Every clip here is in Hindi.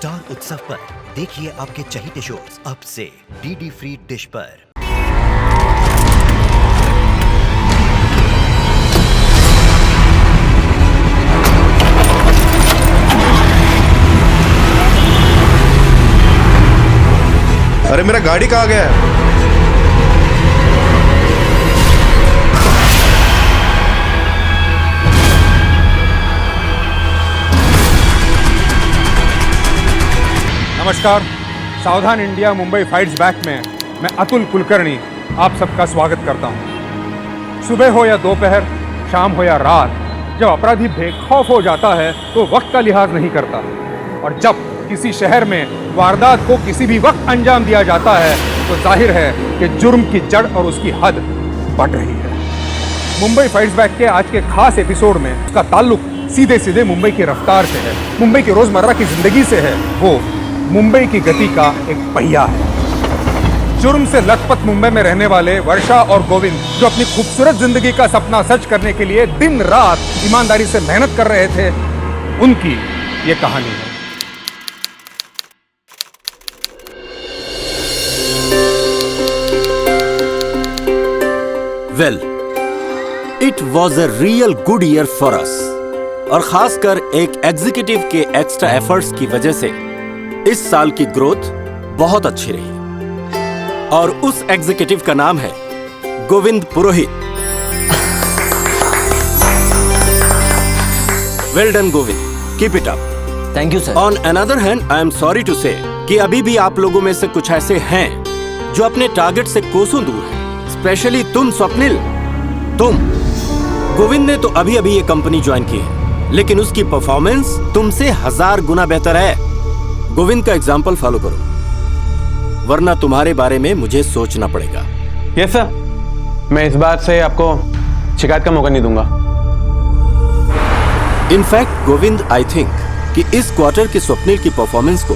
स्टार उत्सव पर देखिए आपके चहीते शोज अब से डीडी फ्री डिश पर। अरे मेरा गाड़ी कहाँ गया है? नमस्कार, सावधान इंडिया मुंबई फाइट्स बैक में मैं अतुल कुलकर्णी आप सबका स्वागत करता हूं। सुबह हो या दोपहर, शाम हो या रात, जब अपराधी बेखौफ हो जाता है तो वक्त का लिहाज नहीं करता, और जब किसी शहर में वारदात को किसी भी वक्त अंजाम दिया जाता है तो जाहिर है कि जुर्म की जड़ और उसकी हद बढ़ रही है। मुंबई फाइट्स बैक के आज के खास एपिसोड में उसका ताल्लुक सीधे सीधे मुंबई की रफ्तार से है, मुंबई की रोजमर्रा की जिंदगी से है। वो मुंबई की गति का एक पहिया है। जुर्म से लथपथ मुंबई में रहने वाले वर्षा और गोविंद, जो अपनी खूबसूरत जिंदगी का सपना सच करने के लिए दिन रात ईमानदारी से मेहनत कर रहे थे, उनकी ये कहानी है। Well, it was a real good year for us, और खासकर एक एग्जीक्यूटिव के एक्स्ट्रा एफर्ट्स की वजह से इस साल की ग्रोथ बहुत अच्छी रही। और उस एग्जीक्यूटिव का नाम है Govind Purohit. Well done Govind, keep it up. Thank you sir. On another hand, I am sorry to say कि अभी भी आप लोगों में से कुछ ऐसे हैं जो अपने टारगेट से कोसों दूर हैं। स्पेशली तुम स्वप्निल, तुम। गोविंद ने तो अभी अभी ये कंपनी ज्वाइन की है, लेकिन उसकी परफॉर्मेंस तुमसे 1000 गुना बेहतर है। गोविंद का एग्जाम्पल फॉलो करो, वरना तुम्हारे बारे में मुझे सोचना पड़ेगा। यस सर, मैं इस बात से आपको शिकायत का मौका नहीं दूंगा। इनफैक्ट गोविंद, आई थिंक कि इस क्वार्टर की स्वप्निल की परफॉर्मेंस को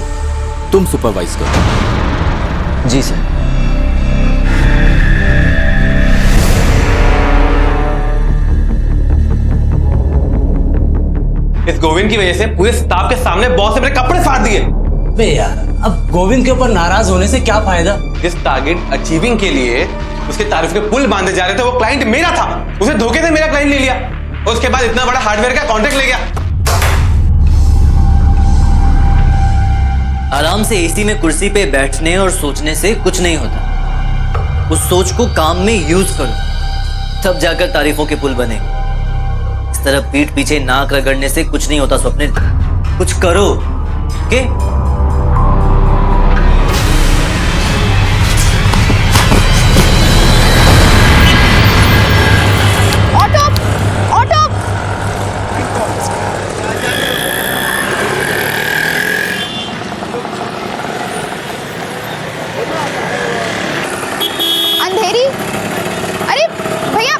तुम सुपरवाइज करो। जी सर। इस गोविंद की वजह से पूरे स्टाफ के सामने बॉस ने मेरे कपड़े फाड़ दिए। बे यार, अब गोविंद के ऊपर नाराज होने से क्या फायदा? इस टारगेट अचीविंग के लिए उसके तारीफ के पुल बांधे जा रहे थे, वो क्लाइंट मेरा था, उसे धोखे से मेरा क्लाइंट ले लिया, और उसके बाद इतना बड़ा हार्डवेयर का कॉन्ट्रैक्ट ले गया। आराम से एसी में कुर्सी पे बैठने और सोचने से कुछ नहीं होता। उस सोच को काम में यूज करो, तब जाकर तारीफों के पुल बने। इस तरह पीठ पीछे नाक रगड़ने से कुछ नहीं होता स्वप्निल, कुछ करो। ओके? अंधेरी, अरे भैया।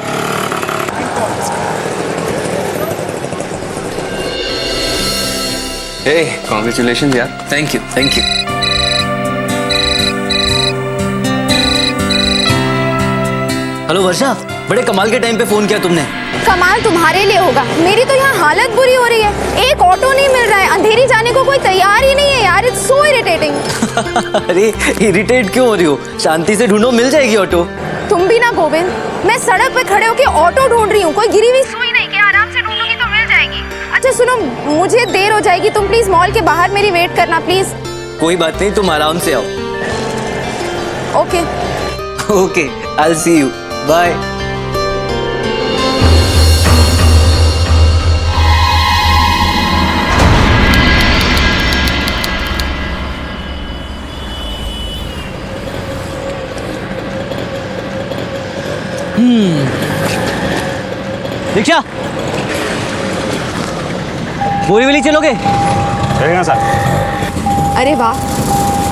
हे, कांग्रेचुलेशंस यार। Thank you, thank you. Hello Varsha, बड़े कमाल के टाइम पे फोन किया तुमने। कमाल तुम्हारे लिए होगा, मेरी तो यहाँ हालत बुरी हो रही है। एक ऑटो नहीं मिल रहा है, अंधेरी जाने को कोई तैयार ही नहीं है यार। It's so irritating. अरे इरिटेट क्यों हो रही हो? शांति से ढूंढो, मिल जाएगी ऑटो। तुम भी ना गोविंद, मैं सड़क पे खड़े होके ऑटो ढूंढ रही हूँ, कोई गिरी हुई सुई नहीं कि आराम से ढूंढूंगी तो मिल जाएगी। अच्छा सुनो, मुझे देर हो जाएगी, तुम प्लीज मॉल के बाहर मेरी वेट करना प्लीज। कोई बात नहीं, तुम आराम से आओ। Okay okay, I will see you, bye. Diksha, Borivali चलोगे? चलेगा सर। अरे वाह,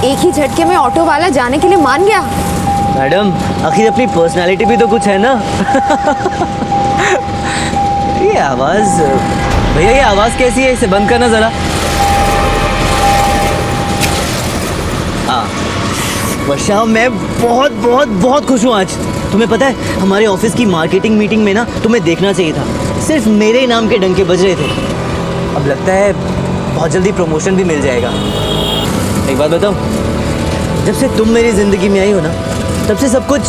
एक ही झटके में ऑटो वाला जाने के लिए मान गया। मैडम, आखिर अपनी पर्सनालिटी भी तो कुछ है ना। ये आवाज, भैया ये आवाज कैसी है? इसे बंद करना जरा। हाँ वर्षा, मैं बहुत बहुत बहुत खुश हूँ आज। तुम्हें पता है, हमारे ऑफिस की मार्केटिंग मीटिंग में ना तुम्हें देखना चाहिए था, सिर्फ मेरे नाम के डंके बज रहे थे। अब लगता है बहुत जल्दी प्रमोशन भी मिल जाएगा। एक बात बताऊं, जब से तुम मेरी जिंदगी में आई हो ना, तब से सब कुछ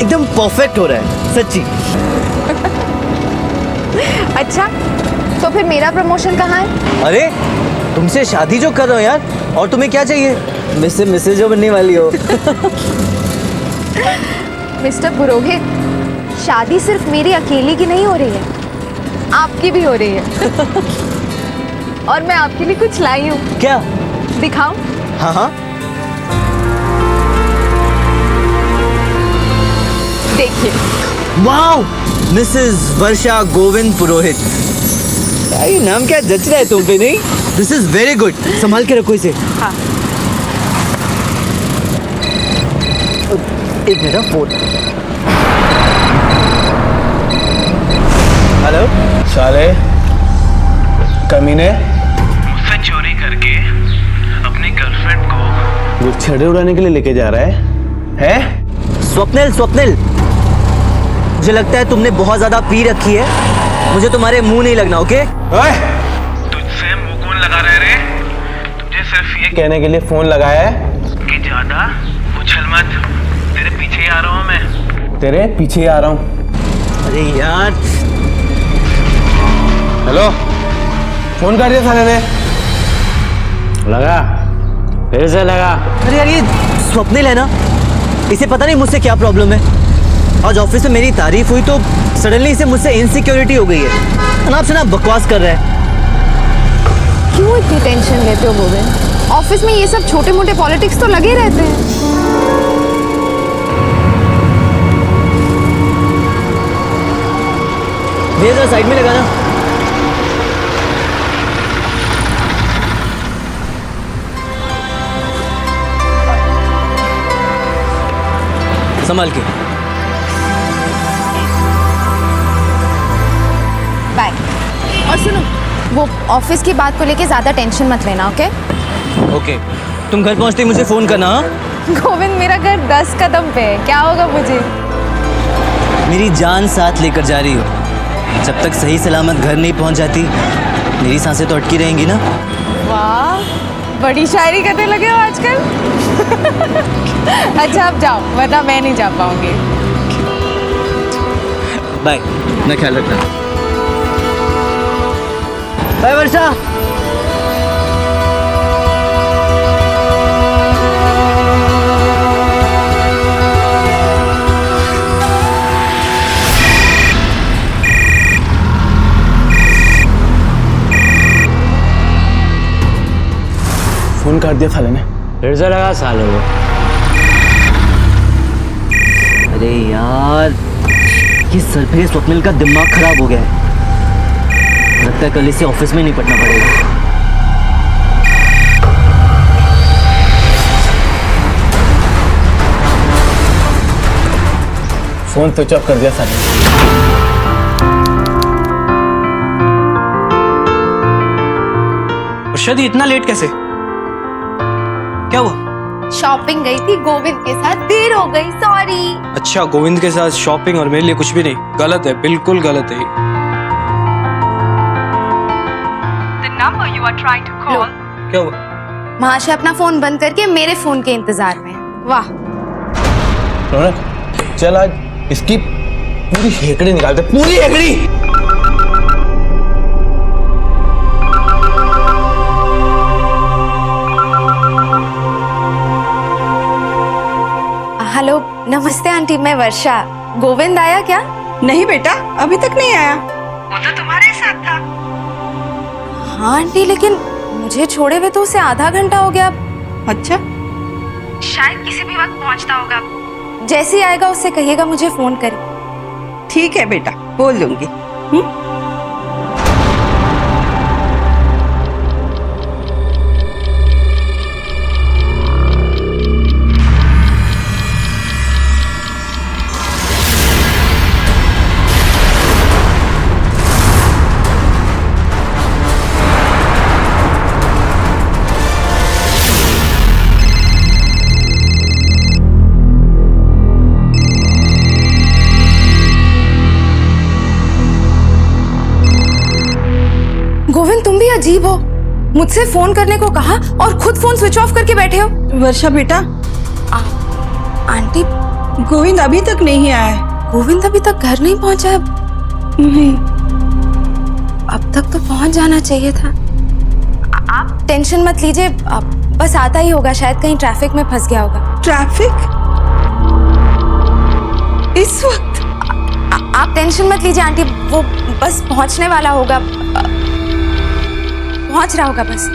एकदम परफेक्ट हो रहा है, सच्ची। अच्छा, तो फिर मेरा प्रमोशन कहाँ है? अरे तुमसे शादी जो कर रहे हो यार, और तुम्हें क्या चाहिए? मुझसे मिसेज जो बनने वाली हो। मिस्टर पुरोहित, शादी सिर्फ मेरी अकेली की नहीं हो रही है, आपकी भी हो रही है। और मैं आपके लिए कुछ लाई हूँ। क्या? दिखाऊं? हाँ हाँ। देखिए। वाओ, मिसेज वर्षा गोविंद पुरोहित। यार ये नाम क्या जच रहा है तुम पे, नहीं? दिस इज वेरी गुड, संभाल के रखो इसे। हाँ। एक मिनट, फोन। हेलो। साले कमीने मुझसे चोरी करके अपनी गर्लफ्रेंड को वो छड़े उड़ाने के लिए लेके जा रहा है? स्वप्निल, स्वप्निल, मुझे लगता है तुमने बहुत ज्यादा पी रखी है, मुझे तुम्हारे मुंह नहीं लगना, ओके? ओए, तुझसे मुंह कौन लगा रहे रे? तुझे सिर्फ ये कहने के लिए फोन लगाया है कि ज्यादा उछल मत, तेरे पीछे ही आ रहा हूँ मैं। तेरे पीछे ही आ रहा हूँ। अरे यार, हेलो, फोन कर दिया साले ने? लगा, फिर से लगा। अरे यार ये स्वप्निल है ना, इसे पता नहीं मुझसे क्या प्रॉब्लम है। आज ऑफिस में मेरी तारीफ हुई तो सडनली इसे मुझसे इनसिक्योरिटी हो गई है। आपसे ना बकवास कर रहा है। क्यों इतनी टेंशन लेते हो गोविंद? ऑफिस में ये सब छोटे मोटे पॉलिटिक्स तो लगे रहते हैं। भैया जरा साइड में लगाना। संभाल के। बाय। और सुनो, वो ऑफिस की बात को लेके ज्यादा टेंशन मत लेना, ओके? ओके, तुम घर पहुंचते ही मुझे फोन करना। हाँ? गोविंद, मेरा घर 10 कदम पे है, क्या होगा मुझे? मेरी जान साथ लेकर जा रही हो, जब तक सही सलामत घर नहीं पहुंच जाती मेरी सांसें तो अटकी रहेंगी ना। वाह, बड़ी शायरी करने लगे हो आजकल। अच्छा अब जाओ, वरना मैं नहीं जा पाऊंगी। बाय, अपना ख्याल रखना। बाय वर्षा। फोन कर दिया साले ने? फिर से लगा साले को। अरे यार, ये सरफिरे स्वप्निल का दिमाग खराब हो गया है। लगता है कल इसे ऑफिस में निपटना पड़ेगा। फोन स्विच ऑफ कर दिया साले ने। अर्शद, इतना लेट कैसे? क्या हुआ? शॉपिंग गई थी गोविंद के साथ, देर हो गई, सॉरी। अच्छा, गोविंद के साथ शॉपिंग और मेरे लिए कुछ भी नहीं? गलत है, बिल्कुल गलत है। लो, क्या हुआ? महाशय अपना फोन बंद करके मेरे फोन के इंतजार में हैं। वाह। रौनक, चल आज इसकी पूरी हेकड़ी निकालते, पूरी हेकड़ी। हेलो, नमस्ते आंटी, मैं वर्षा। गोविंद आया क्या? नहीं बेटा, अभी तक नहीं आया। वो तो तुम्हारे साथ था। हाँ आंटी, लेकिन मुझे छोड़े हुए तो उसे आधा घंटा हो गया। अच्छा, शायद किसी भी वक्त पहुंचता होगा। जैसे ही आएगा उससे कहिएगा मुझे फोन करे। ठीक है बेटा, बोल दूंगी। मुझसे फोन करने को कहा और खुद फोन स्विच ऑफ करके बैठे हो। वर्षा बेटा, आंटी, गोविंद अभी तक नहीं आया है। गोविंद अभी तक घर नहीं पहुंचा है। नहीं, अब तक तो पहुंच जाना चाहिए था। आप टेंशन मत लीजिए, बस आता ही होगा, शायद कहीं ट्रैफिक में फंस गया होगा। ट्रैफिक इस वक्त? आप टेंशन मत लीजिए आंटी, वो बस पहुंचने वाला होगा, पहुंच रहा होगा बस।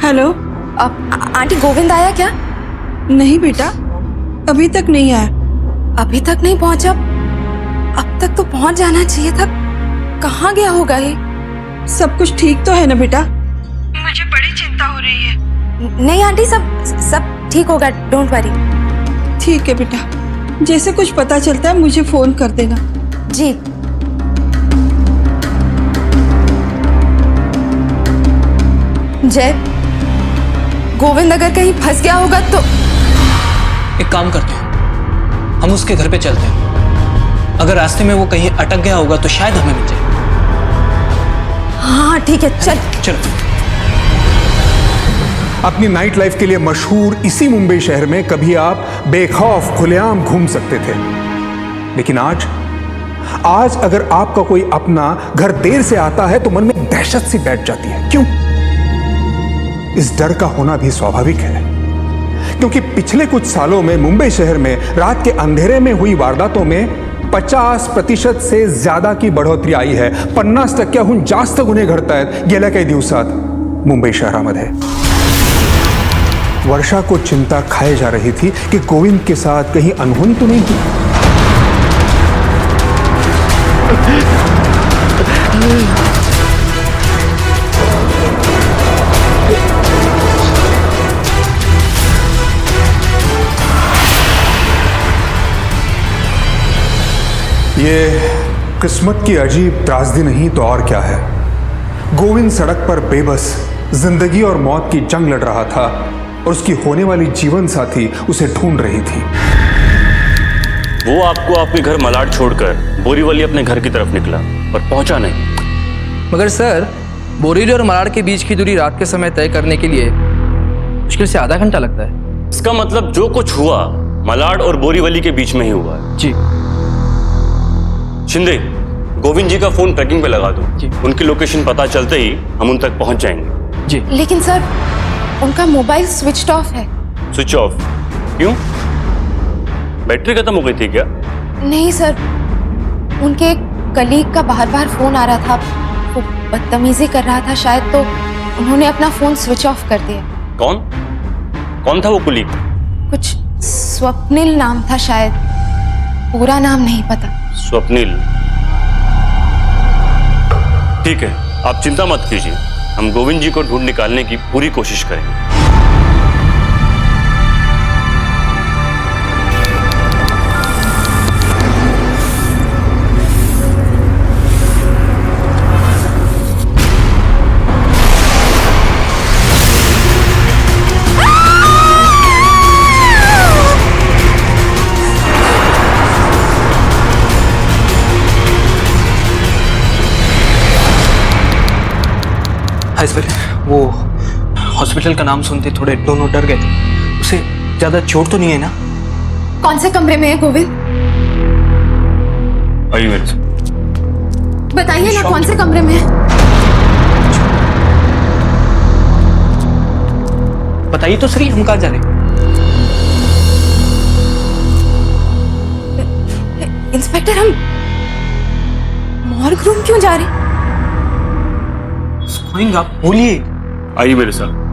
हेलो। आंटी, गोविंद आया क्या? नहीं बेटा, अभी तक नहीं आया। अभी तक नहीं पहुंचा? अब तक तो पहुंच जाना चाहिए था। कहाँ गया होगा ये? सब कुछ ठीक तो है ना बेटा? मुझे बड़ी चिंता हो रही है। नहीं आंटी, सब ठीक होगा, डोंट वरी। ठीक है बेटा, जैसे कुछ पता चलता है मुझे फोन कर देना। जी। जय, गोविंद अगर कहीं फंस गया होगा तो एक काम करते हैं, हम उसके घर पे चलते हैं। अगर रास्ते में वो कहीं अटक गया होगा तो शायद हमें मिल जाए। हाँ ठीक है, चल। अपनी नाइट लाइफ के लिए मशहूर इसी मुंबई शहर में कभी आप बेखौफ खुलेआम घूम सकते थे, लेकिन आज अगर आपका कोई अपना घर देर से आता है तो मन में दहशत सी बैठ जाती है। क्यों? इस डर का होना भी स्वाभाविक है, क्योंकि पिछले कुछ सालों में मुंबई शहर में रात के अंधेरे में हुई वारदातों में 50% से ज्यादा की बढ़ोतरी आई है। 50% जास्त गुन्हे घडत आहेत गेल्या काही दिवसात मुंबई शहरामध्ये। वर्षा को चिंता खाए जा रही थी कि गोविंद के साथ कहीं अनहोनी तो नहीं हुई। ये किस्मत की अजीब त्रासदी नहीं तो और क्या है। गोविंद सड़क पर बेबस जिंदगी और मौत की जंग लड़ रहा था और उसकी होने वाली जीवन साथी उसे ढूंढ रही थी। वो आपको आपके घर मलाड छोड़कर बोरीवली अपने घर की तरफ निकला पर पहुंचा नहीं। मगर सर, बोरीवली और मलाड के बीच की दूरी रात के समय तय करने के लिए मुश्किल से आधा घंटा लगता है। इसका मतलब जो कुछ हुआ मलाड और बोरीवली के बीच में ही हुआ है। जी। शिंदे, गोविंद जी का फोन ट्रैकिंग पे लगा दो। जी। उनकी लोकेशन पता चलते ही हम उन तक पहुंच जाएंगे। जी। लेकिन सर, उनका मोबाइल स्विच ऑफ है। Switch off? क्यों? बैटरी खत्म हो गई थी क्या? नहीं सर, उनके एक कलीग का बार बार फोन आ रहा था, वो बदतमीजी कर रहा था शायद, तो उन्होंने अपना फोन स्विच ऑफ कर दिया। कौन था वो कुलीग? कुछ स्वप्निल नाम था शायद, पूरा नाम नहीं पता। स्वप्निल? ठीक है, आप चिंता मत कीजिए, हम गोविंद जी को ढूंढ निकालने की पूरी कोशिश करेंगे। वो हॉस्पिटल का नाम सुनते थोड़े दोनों डर गए थे। उसे ज्यादा चोट तो नहीं है ना? कौन से कमरे में है गोविंद? आइए मेरे से। बताइए ना, कौन से कमरे में है? बताइए तो सही, हम कहाँ जा रहे हैं? इंस्पेक्टर, हम मॉर्ग रूम क्यों जा रहे हैं? आप बोलिए। आइए मेरे साथ।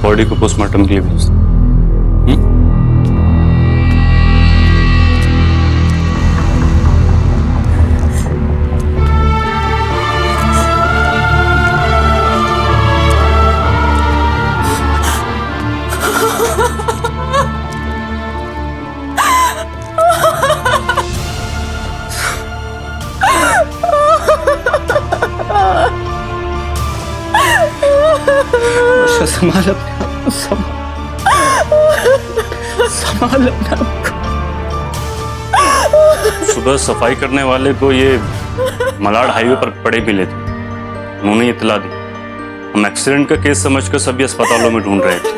बॉडी को पोस्टमार्टम के लिए भेज दो। संभाल अपने आप को, संभाल अपने आप को। सुबह सफाई करने वाले को ये मलाड हाईवे पर पड़े मिले थे। उन्होंने इतला दी। हम एक्सीडेंट का केस समझकर सभी अस्पतालों में ढूंढ रहे थे।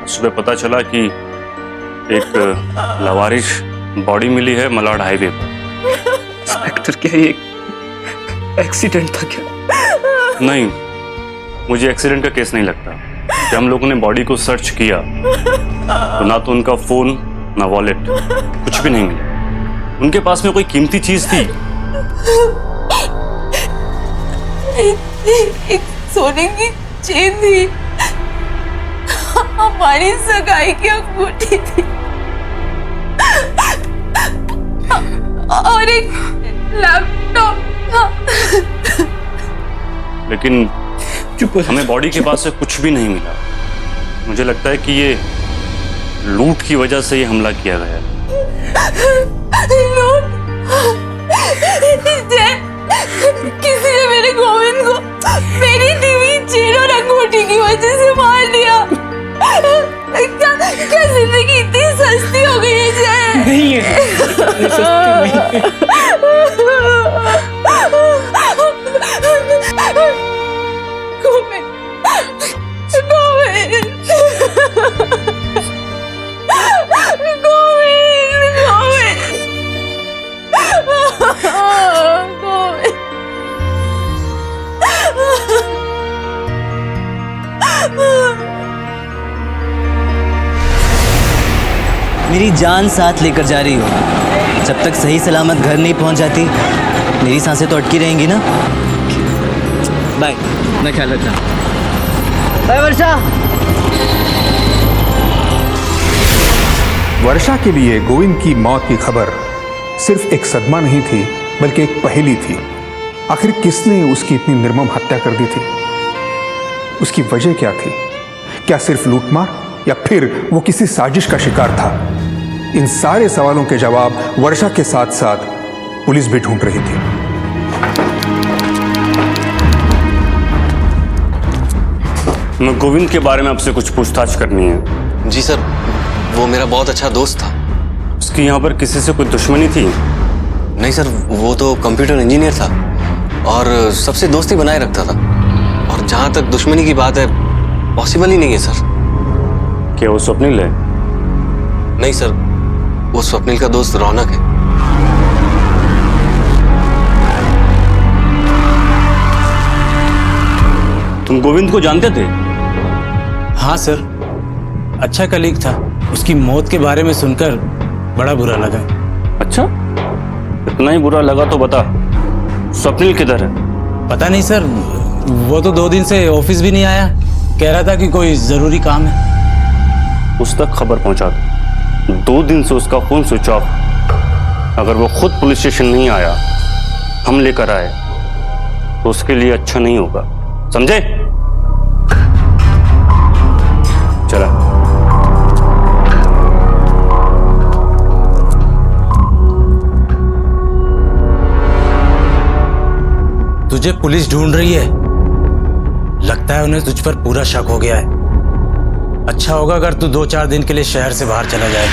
सुबह पता चला कि एक लवारिश बॉडी मिली है मलाड हाईवे पर। इंस्पेक्टर, क्या ये एक्सीडेंट था क्या? नहीं, मुझे एक्सीडेंट का केस नहीं लगता। जब हम लोगों ने बॉडी को सर्च किया तो ना तो उनका फोन ना वॉलेट, कुछ भी नहीं मिला। उनके पास में कोई कीमती चीज थी? एक सोने की चेन थी, हमारी सगाई की अंगूठी थी और एक लैपटॉप था। लेकिन हमें बॉडी के पास से कुछ भी नहीं मिला। मुझे लगता है कि ये लूट की वजह से ये हमला किया गया है। लूट? किसी ने मेरे गोविंद को मेरी दी हुई चेन और अंगूठी की वजह से मार दिया। क्या जिंदगी इतनी सस्ती हो गई है जय? नहीं है, सस्ती नहीं है। मेरी जान साथ लेकर जा रही हो। जब तक सही सलामत घर नहीं पहुंच जाती, मेरी सांसें तो अटकी रहेंगी ना। बाय, मैं ख्याल रखना। बाय वर्षा। वर्षा के लिए गोविंद की मौत की खबर सिर्फ एक सदमा नहीं थी, बल्कि एक पहेली थी। आखिर किसने उसकी इतनी निर्मम हत्या कर दी थी? उसकी वजह क्या थी? क्या सिर्फ लूटमार, या फिर वो किसी साजिश का शिकार था? इन सारे सवालों के जवाब वर्षा के साथ साथ पुलिस भी ढूंढ रही थी। मैं गोविंद के बारे में आपसे कुछ पूछताछ करनी है। जी सर, वो मेरा बहुत अच्छा दोस्त था। उसकी यहाँ पर किसी से कोई दुश्मनी थी? नहीं सर, वो तो कंप्यूटर इंजीनियर था और सबसे दोस्ती बनाए रखता था। और जहाँ तक दुश्मनी की बात है, पॉसिबल ही नहीं है सर। क्या वो स्वप्निल है? नहीं सर, वो स्वप्निल का दोस्त रौनक है। तुम गोविंद को जानते थे? हाँ सर, अच्छा कलीग था। उसकी मौत के बारे में सुनकर बड़ा बुरा लगा। अच्छा, इतना ही बुरा लगा तो बता, स्वप्निल किधर है? पता नहीं सर, वो तो 2 दिन से ऑफिस भी नहीं आया। कह रहा था कि कोई जरूरी काम है। उस तक खबर पहुंचा दो। 2 दिन से उसका फोन स्विच ऑफ। अगर वो खुद पुलिस स्टेशन नहीं आया, हम लेकर आए, तो उसके लिए अच्छा नहीं होगा, समझे? चला। तुझे पुलिस ढूंढ रही है। लगता है उन्हें तुझ पर पूरा शक हो गया है। अच्छा होगा अगर तू 2-4 दिन के लिए शहर से बाहर चला जाए।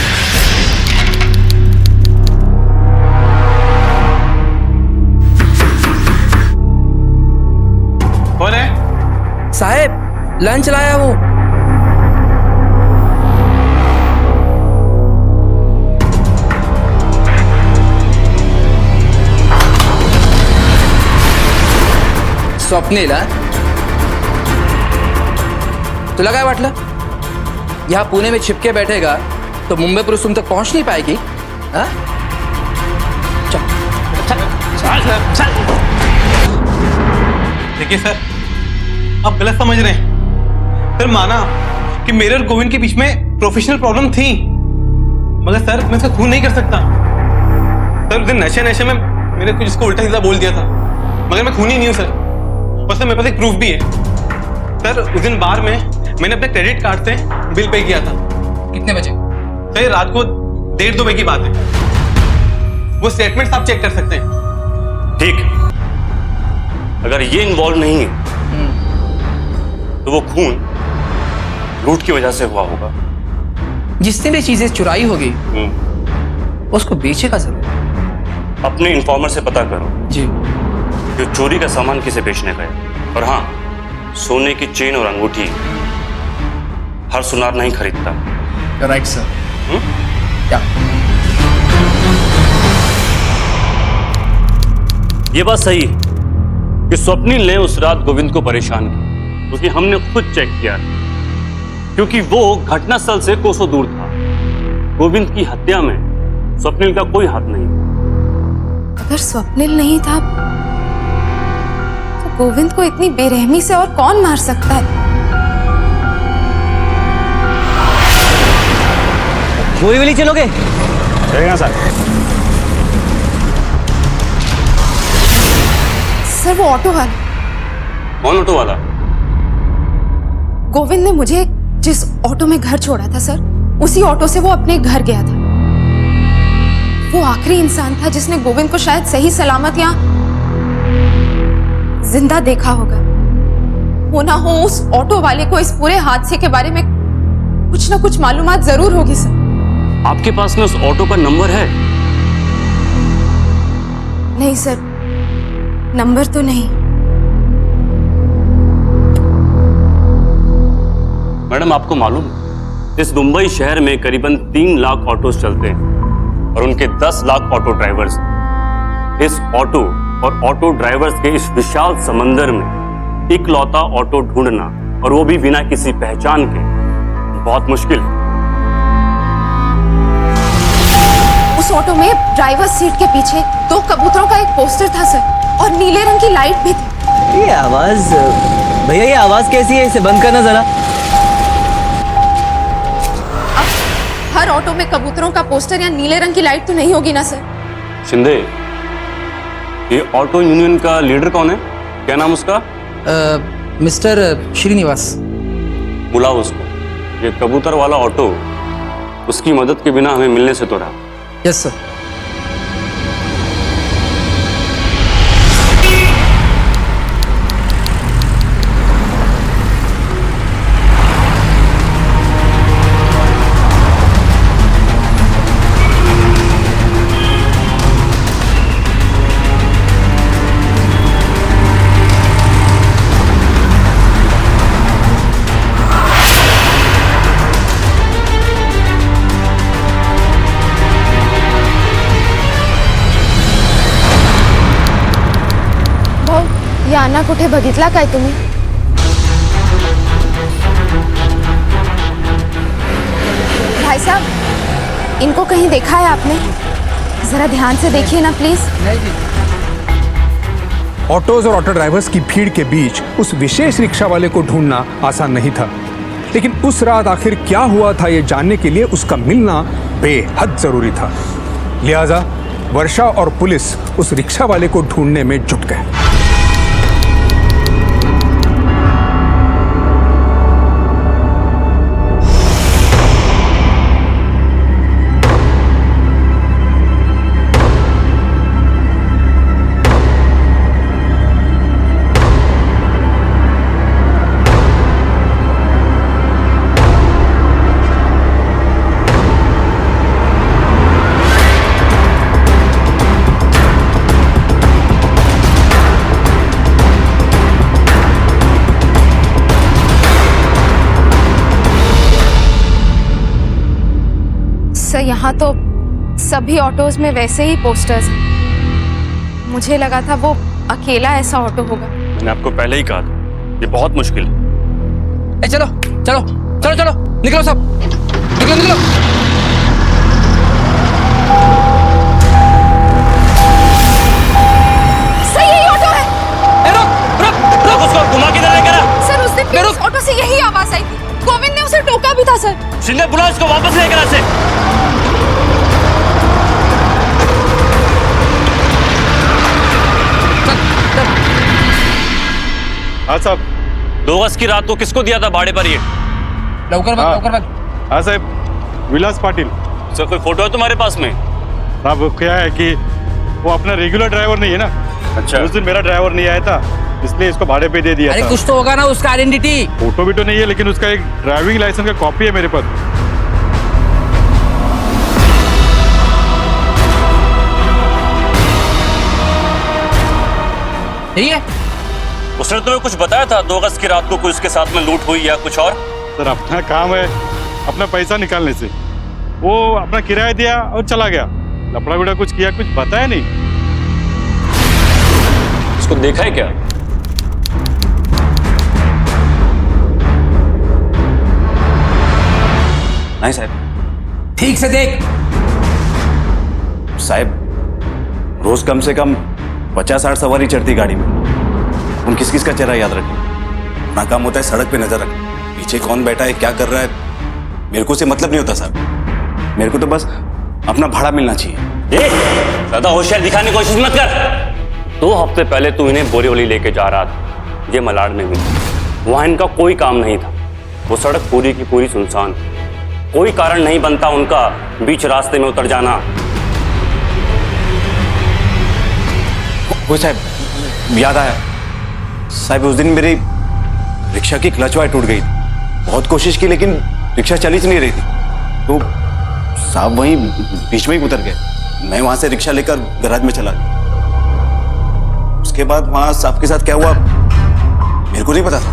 कौन है? साहब, लंच लाया हूँ। स्वप्नील, तुला काय वाटलं यहाँ पुणे में छिपके बैठेगा तो मुंबई पुलिस तुम तक पहुंच नहीं पाएगी? हाँ? चल चल चल चल। देखिए सर, आप गलत समझ रहे हैं। सर माना कि मेरे और गोविंद के बीच में प्रोफेशनल प्रॉब्लम थी, मगर सर मैं उसका खून नहीं कर सकता। सर उस दिन नशे में मैंने कुछ इसको उल्टा सीधा बोल दिया था, मगर मैं खूनी नहीं हूं सर। और सर मेरे पास एक प्रूफ भी है सर। उस दिन बार में मैंने अपने क्रेडिट कार्ड से बिल पे किया था। कितने बजे? सर रात को 1:30-2 बजे की बात है। वो स्टेटमेंट आप चेक कर सकते हैं। ठीक, अगर ये इन्वॉल्व नहीं है तो वो खून लूट की वजह से हुआ होगा। जिसने भी चीजें चुराई होगी उसको बेचेगा जरूर। अपने इन्फॉर्मर से पता करो जी कि चोरी का सामान किसे बेचने गए। और हाँ, सोने की चेन और अंगूठी हर सुनार नहीं खरीदता। Right sir. क्या ये बात सही है कि स्वप्निल ने उस रात गोविंद को परेशान किया, क्योंकि हमने खुद चेक किया, क्योंकि वो घटनास्थल से कोसों दूर था। गोविंद की हत्या में स्वप्निल का कोई हाथ नहीं। अगर स्वप्निल नहीं था तो गोविंद को इतनी बेरहमी से और कौन मार सकता है? वही वाली चलोगे? चलेगा सर। सर वो ऑटो वाला। कौन ऑटो वाला? गोविंद ने मुझे जिस ऑटो में घर छोड़ा था सर, उसी ऑटो से वो अपने घर गया था। वो आखिरी इंसान था जिसने गोविंद को शायद सही सलामत या जिंदा देखा होगा। हो ना हो उस ऑटो वाले को इस पूरे हादसे के बारे में कुछ ना कुछ मालूमात जरूर होगी सर। आपके पास में उस ऑटो का नंबर है? नहीं सर, नंबर तो नहीं। मैडम, आपको मालूम है इस मुंबई शहर में करीबन 3 लाख ऑटोज चलते हैं और उनके 10 लाख ऑटो ड्राइवर्स। इस ऑटो और ऑटो ड्राइवर्स के इस विशाल समंदर में इकलौता ऑटो ढूंढना, और वो भी बिना किसी पहचान के, बहुत मुश्किल है। उस ऑटो में ड्राइवर सीट के पीछे 2 कबूतरों का एक पोस्टर था सर, और नीले रंग की लाइट भी थी। ये आवाज, भैया ये आवाज कैसी है? इसे बंद करना जरा। हर ऑटो में कबूतरों का पोस्टर या नीले रंग की लाइट तो नहीं होगी ना सर? शिंदे, ये ऑटो यूनियन का लीडर कौन है? क्या नाम उसका? मिस्टर श्रीनिवास। बुलाओ उसको। ये कबूतर वाला ऑटो उसकी मदद के बिना हमें मिलने से तो रहा। Yes sir. याना कुठे बघितला काय तुम्ही? भाई साहब, इनको कहीं देखा है आपने? जरा ध्यान से देखिए ना प्लीज। ऑटोज और ऑटो ड्राइवर्स की भीड़ के बीच उस विशेष रिक्शा वाले को ढूंढना आसान नहीं था, लेकिन उस रात आखिर क्या हुआ था ये जानने के लिए उसका मिलना बेहद जरूरी था। लिहाजा वर्षा और पुलिस उस रिक्शा वाले को ढूंढने में जुट गए। सर यहाँ तो सभी ऑटोज में वैसे ही पोस्टर्स हैं। मुझे लगा था वो अकेला ऐसा ऑटो होगा। मैंने आपको पहले ही कहा था, ये बहुत मुश्किल है। चलो चलो चलो चलो, निकलो सब, निकलो निकलो। सर यही ऑटो है। रुक रुक रुक, उसको घुमा के लेकर आ। सर उस दिन भी उस ऑटो से यही आवाज आई थी। हाँ साहब। 2 गज की रात को किसको दिया था भाड़े पर ये? लवकर बघ, लवकर बघ। हाँ साहब, विलास पाटिल। सर कोई फोटो है तुम्हारे पास में? साहब क्या है कि वो अपना रेगुलर ड्राइवर नहीं है ना। अच्छा। उस दिन मेरा ड्राइवर नहीं आया था, इसलिए इसको भाड़े पे दे दिया अरे था। कुछ तो होगा ना उसका आइडेंटिटी। फोटो भी तो नहीं है, लेकिन उसका एक ड्राइविंग लाइसेंस का कॉपी है मेरे पास। ठीक है, उसने तुम्हें कुछ बताया था 2 अगस्त की रात को कोई उसके साथ में लूट हुई या कुछ और? सर अपना काम है अपना पैसा निकालने से, वो अपना किराया दिया और चला गया। लपड़ा बिड़ा कुछ किया, कुछ बताया नहीं। उसको देखा है क्या? नहीं साहब। ठीक से देख। साहब रोज कम से कम 50-60 सवारी चढ़ती गाड़ी में। उन किस किस का चेहरा याद रखें। अपना काम होता है सड़क पे नजर रखें, पीछे कौन बैठा है क्या कर रहा है मेरे को से मतलब नहीं होता साहब। मेरे को तो बस अपना भाड़ा मिलना चाहिए। ज्यादा होशियार दिखाने की कोशिश मत कर। 2 हफ्ते पहले तू इन्हें बोरीवली लेके जा रहा था, ये मलाड में मिली। वहां इनका कोई काम नहीं था। वो सड़क पूरी की पूरी सुनसान, कोई कारण नहीं बनता उनका बीच रास्ते में उतर जाना। वो साहब याद आया साहब, उस दिन मेरी रिक्शा की क्लच वायर टूट गई थी। बहुत कोशिश की लेकिन रिक्शा चली नहीं रही थी, तो साहब वहीं बीच में ही उतर गए। मैं वहां से रिक्शा लेकर गैराज में चला गया। उसके बाद वहां साहब के साथ क्या हुआ मेरे को नहीं पता था।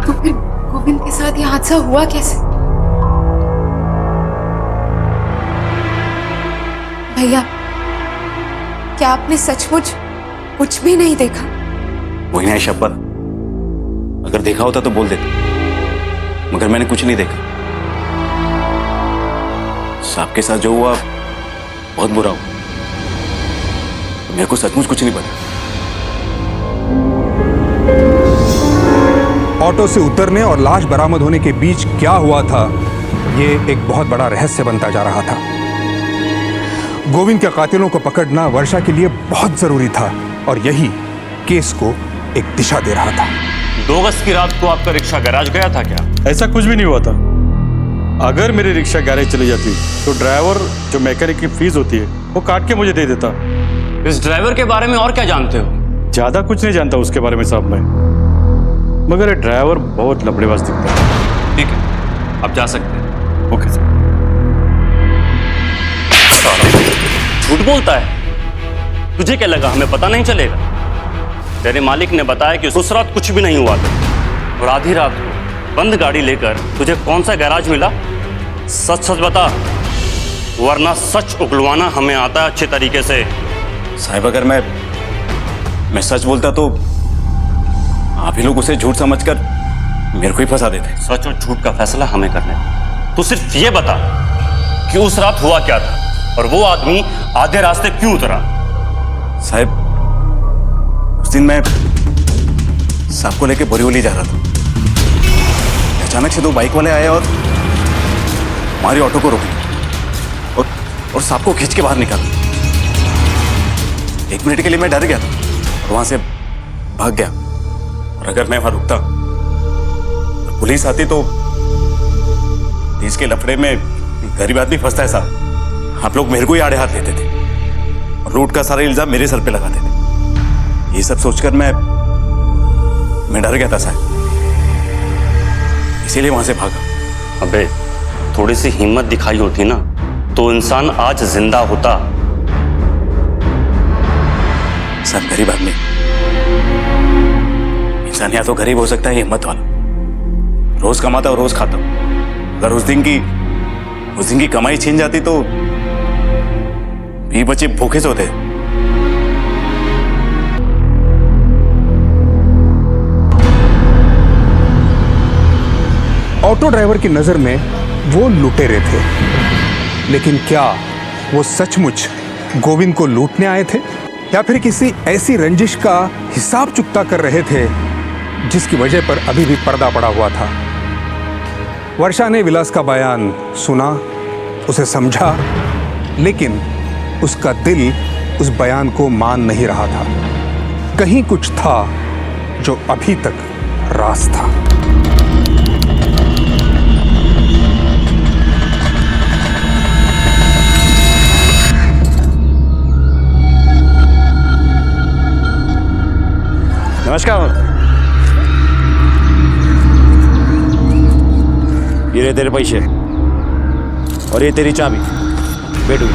तो फिर गोविंद के साथ ये हादसा हुआ कैसे? भैया क्या आपने सचमुच कुछ भी नहीं देखा? वही ना शब्बत, अगर देखा होता तो बोल देता, मगर मैंने कुछ नहीं देखा। साहब के साथ जो हुआ बहुत बुरा हुआ, मेरे को सचमुच कुछ नहीं पता। ऑटो से उतरने और लाश बरामद होने के बीच क्या हुआ था, ये एक बहुत बड़ा रहस्य बनता जा रहा था। गोविंद के कातिलों को पकड़ना वर्षा के लिए बहुत जरूरी था और यही केस को एक दिशा दे रहा था। 2 अगस्त की रात को आपका रिक्शा गैराज गया था क्या? ऐसा कुछ भी नहीं हुआ था। अगर मेरी रिक्शा गैरेज चली जाती तो ड्राइवर जो मैकेनिक की फीस होती है वो काट के मुझे दे देता। इस ड्राइवर के बारे में और क्या जानते हो? ज्यादा कुछ नहीं जानता उसके बारे में साहब मैं, मगर ये ड्राइवर बहुत लफड़ेबाज दिखता है। ठीक है, अब जा सकते हैं। Okay sir. झूठ बोलता है। तुझे क्या लगा हमें पता नहीं चलेगा? तेरे मालिक ने बताया कि उस रात कुछ भी नहीं हुआ था, और आधी रात को बंद गाड़ी लेकर तुझे कौन सा गैराज मिला? सच सच बता, वरना सच उगलवाना हमें आता है अच्छे तरीके से। साहब अगर मैं सच बोलता तो आप ही लोग उसे झूठ समझकर मेरे को ही फंसा देते। सच और झूठ का फैसला हमें करना है। तू सिर्फ ये बता कि उस रात हुआ क्या था और वो आदमी आधे रास्ते क्यों उतरा? साहब उस दिन मैं साहब को लेके बोरीवली जा रहा था। अचानक से 2 बाइक वाले आए और हमारी ऑटो को रोके और साहब को खींच के बाहर निकाला। 1 मिनट के लिए मैं डर गया था और वहां से भाग गया। और अगर मैं वहां रुकता और पुलिस आती तो इसके लफड़े में गरीब आदमी फंसता है साहब। आप लोग मेरे को ही आड़े हाथ लेते थे और लूट का सारा इल्जाम मेरे सर पे लगाते थे। ये सब सोचकर मैं डर गया था साहब, इसीलिए वहां से भागा। अबे थोड़ी सी हिम्मत दिखाई होती ना तो इंसान आज जिंदा होता। सब गरीब आदमी, इंसान या तो गरीब हो सकता है हिम्मत वाला, रोज कमाता और रोज खाता। अगर उस दिन की कमाई छीन जाती तो भी बच्चे भूखे से होते। ऑटो ड्राइवर की नजर में वो लुटेरे थे, लेकिन क्या वो सचमुच गोविंद को लूटने आए थे या फिर किसी ऐसी रंजिश का हिसाब चुकता कर रहे थे जिसकी वजह पर अभी भी पर्दा पड़ा हुआ था? वर्षा ने विलास का बयान सुना, उसे समझा, लेकिन उसका दिल उस बयान को मान नहीं रहा था। कहीं कुछ था जो अभी तक राज था। नमस्कार। ये रहे तेरे पैसे और ये तेरी चाबी। बैठो।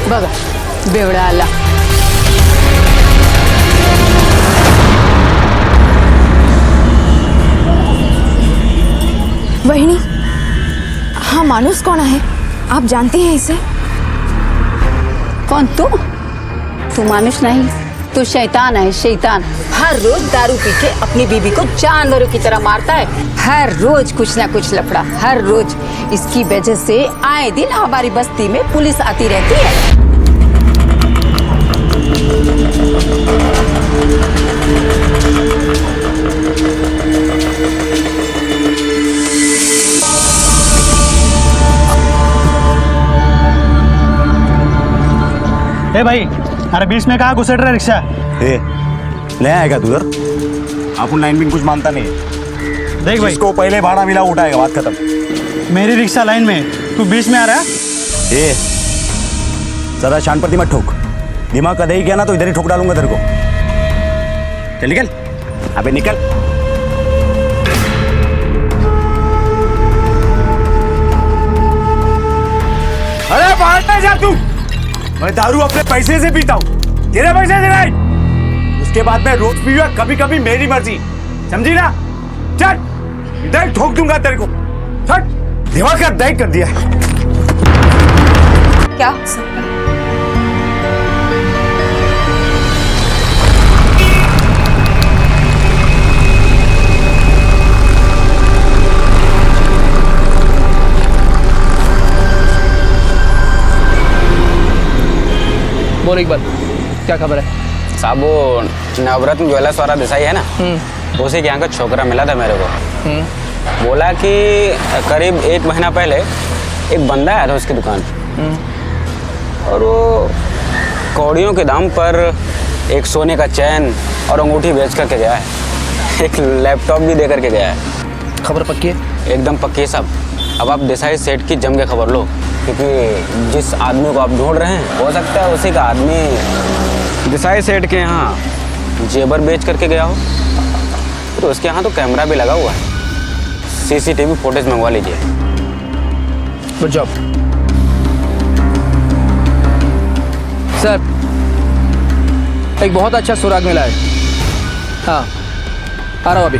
बघा बेवडा आला। वहिनी, हाँ मानुस कौन है? आप जानती हैं इसे? कौन तू? तू मानुष नहीं, तू शैतान है, शैतान। हर रोज दारू पी के अपनी बीबी को जानवरों की तरह मारता है। हर रोज कुछ ना कुछ लफड़ा, हर रोज। इसकी वजह से आए दिन हमारी बस्ती में पुलिस आती रहती है। ए भाई, अरे बीच में कहाँ घुसेड़ रहा रिक्शा? ले आएगा तू उधर। आप लाइन में कुछ मानता नहीं। देख भाई, इसको पहले भाड़ा मिला उठाएगा, बात खत्म। मेरी रिक्शा लाइन में, तू बीच में आ रहा है? ज्यादा शान प्रति मत ठोक। दिमाग का दही गया ना तो इधर ही ठोक डालूंगा तेरे को। चल निकल, अबे निकल। अरे बाहर ना जा तू। मैं दारू अपने पैसे से पीता हूँ, तेरे पैसे से नहीं। उसके बाद मैं रोज पीऊंगा, कभी कभी मेरी मर्जी, समझी ना? चल इधर ठोक दूंगा तेरे को। चल, दिमाग का दही कर दिया। क्या हो सकता है? बोल एक बार, क्या खबर है? साहब वो नवरत्न ज्वेलर्स वाला देसाई है ना, उसी के यहाँ का छोकरा मिला था मेरे को। बोला कि करीब 1 महीना पहले एक बंदा आया था उसकी दुकान और वो कौड़ियों के दाम पर एक सोने का चैन और अंगूठी बेच करके गया है। एक लैपटॉप भी दे करके गया है। खबर पक्की है? एकदम पक्की है साहब। अब आप देसाई सेठ की जम के खबर लो, क्योंकि जिस आदमी को आप ढूंढ रहे हैं हो सकता है उसी का आदमी देसाई सेठ के यहाँ जेवर बेच करके गया हो। तो उसके यहाँ तो कैमरा भी लगा हुआ है, सीसीटीवी फुटेज मंगवा लीजिए। Good job sir. एक बहुत अच्छा सुराग मिला है। हाँ आ रहा हूँ अभी।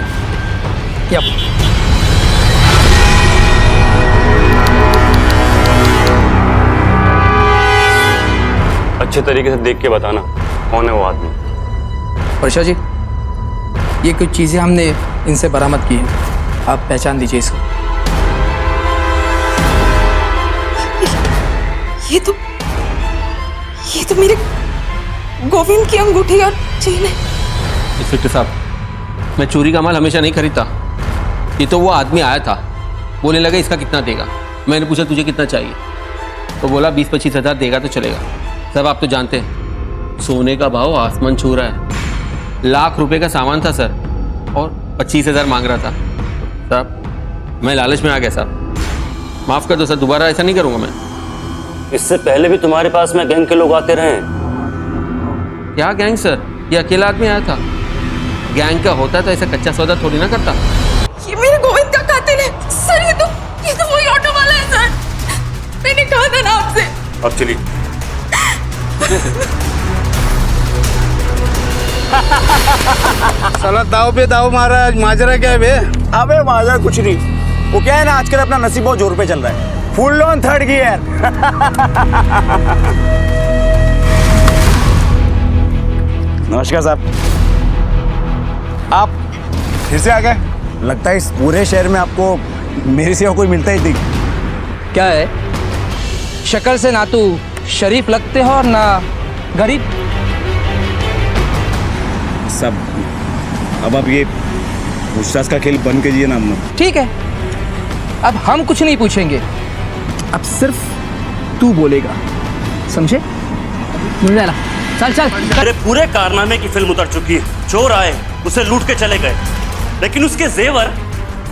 यप। अच्छे तरीके से देख के बताना कौन है वो आदमी। वर्षा जी, ये कुछ चीज़ें हमने इनसे बरामद की हैं, आप पहचान दीजिए इसको। ये तो मेरे गोविंद की अंगूठी और चेन है। इंस्पेक्टर साहब, मैं चोरी का माल हमेशा नहीं खरीदता। ये तो वो आदमी आया था, बोलने लगा इसका कितना देगा। मैंने पूछा तुझे कितना चाहिए, तो बोला 20-25 हज़ार देगा तो चलेगा। सब आप तो जानते हैं सोने का भाव आसमान छू रहा है। लाख रुपए का सामान था सर, और 25 हज़ार मांग रहा था। साहब मैं लालच में आ गया साहब, माफ़ कर दो सर, दोबारा ऐसा नहीं करूँगा मैं। इससे पहले भी तुम्हारे पास में गैंग के लोग आते रहे। क्या गैंग सर? ये अकेला आदमी आया था। गैंग का होता तो ऐसा कच्चा सौदा थोड़ी ना करता। ये मेरे गोविंद का कातिल है सर। ये तो वही ऑटो वाला है सर, मैंने कहा था ना आपसे। अब चलिए। साला दाव पे दाव मारा, माजरा क्या है बे? अबे माजरा कुछ नहीं, वो क्या है ना, आजकल अपना नसीब बहुत जोर पे चल रहा है। Full on third gear. नमस्कार साहब, आप फिर से आ गए। लगता है इस पूरे शहर में आपको मेरी सेवा कोई मिलता ही नहीं। क्या है, शक्ल से ना तू शरीफ लगते हो और ना गरीब। सब अब आप ये पूछताछ का खेल बंद कीजिए ना अम्मा। ठीक है, अब हम कुछ नहीं पूछेंगे, अब सिर्फ तू बोलेगा, समझे? मुझे चल चल। मेरे पूरे कारनामे की फिल्म उतर चुकी है। चोर आए, उसे लूट के चले गए, लेकिन उसके जेवर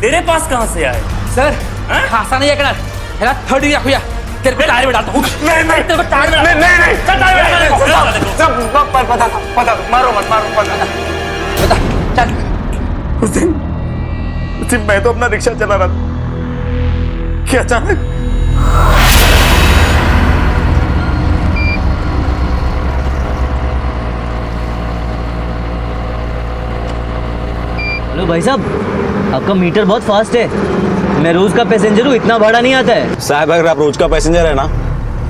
तेरे पास कहां से आए? सर खासा नहीं है, है थर्ड ईयर हुआ, तेरे को टायर में डालता हूं। नहीं नहीं, तेरे को टायर में नहीं नहीं नहीं, चल टायर में डाल। बता मारो मत, बता चल। उस दिन मैं तो अपना रिक्शा चला रहा था कि अचानक हेलो भाई साहब, आपका मीटर बहुत फास्ट है। मैं रोज का पैसेंजर हूँ, इतना भाड़ा नहीं आता है। साहब अगर आप रोज का पैसेंजर है ना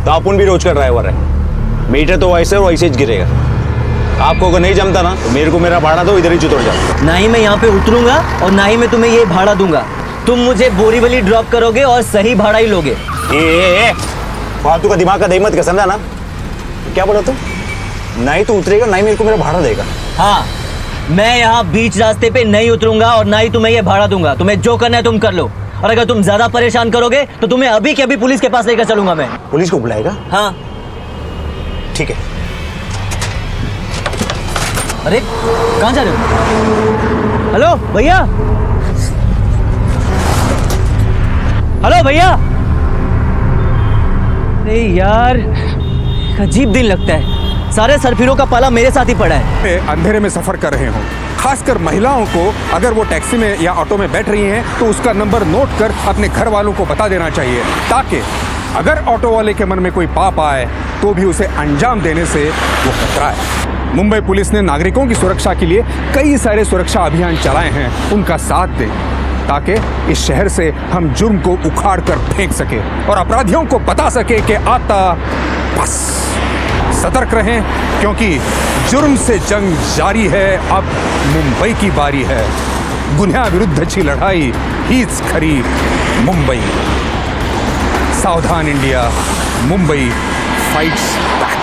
तो अपन भी रोज का ड्राइवर है। मीटर तो वैसे और वैसे ही गिरेगा। आपको अगर नहीं जमता ना तो मेरे को मेरा भाड़ा दो, इधर ही चुतड़ जाओ। ना ही मैं यहाँ पे उतरूंगा और ना ही मैं तुम्हें ये भाड़ा दूंगा। तुम मुझे बोरीवली ड्रॉप करोगे और सही भाड़ा ही लोगे। फालतू का दिमाग का दही मत कर, समझा ना? क्या बोला तुम? ना ही तू उतरेगा ना ही मेरे को मेरा भाड़ा देगा। हाँ, मैं यहाँ बीच रास्ते पे नहीं उतरूंगा और ना ही तुम्हें ये भाड़ा दूंगा। तुम्हें जो करना है तुम कर लो, और अगर तुम ज्यादा परेशान करोगे तो तुम्हें अभी के अभी पुलिस के पास लेकर चलूंगा मैं। पुलिस को बुलाएगा? हाँ ठीक है। अरे कहाँ जा रहे हो? हेलो भैया, हेलो भैया। अरे यार, अजीब दिन लगता है, सारे सरफिरों का पाला मेरे साथ ही पड़ा है। अंधेरे में सफर कर रहे हो, खासकर महिलाओं को अगर वो टैक्सी में या ऑटो में बैठ रही हैं तो उसका नंबर नोट कर अपने घर वालों को बता देना चाहिए, ताकि अगर ऑटो वाले के मन में कोई पाप आए तो भी उसे अंजाम देने से वो कतराए। मुंबई पुलिस ने नागरिकों की सुरक्षा के लिए कई सारे सुरक्षा अभियान चलाए हैं, उनका साथ दें ताकि इस शहर से हम जुर्म को उखाड़ कर फेंक सके और अपराधियों को बता सके कि आता बस। सतर्क रहें, क्योंकि जुर्म से जंग जारी है, अब मुंबई की बारी है। गुन्ह्या विरुद्धची लढाई हीच खरी मुंबई। सावधान इंडिया, मुंबई फाइट्स बैक।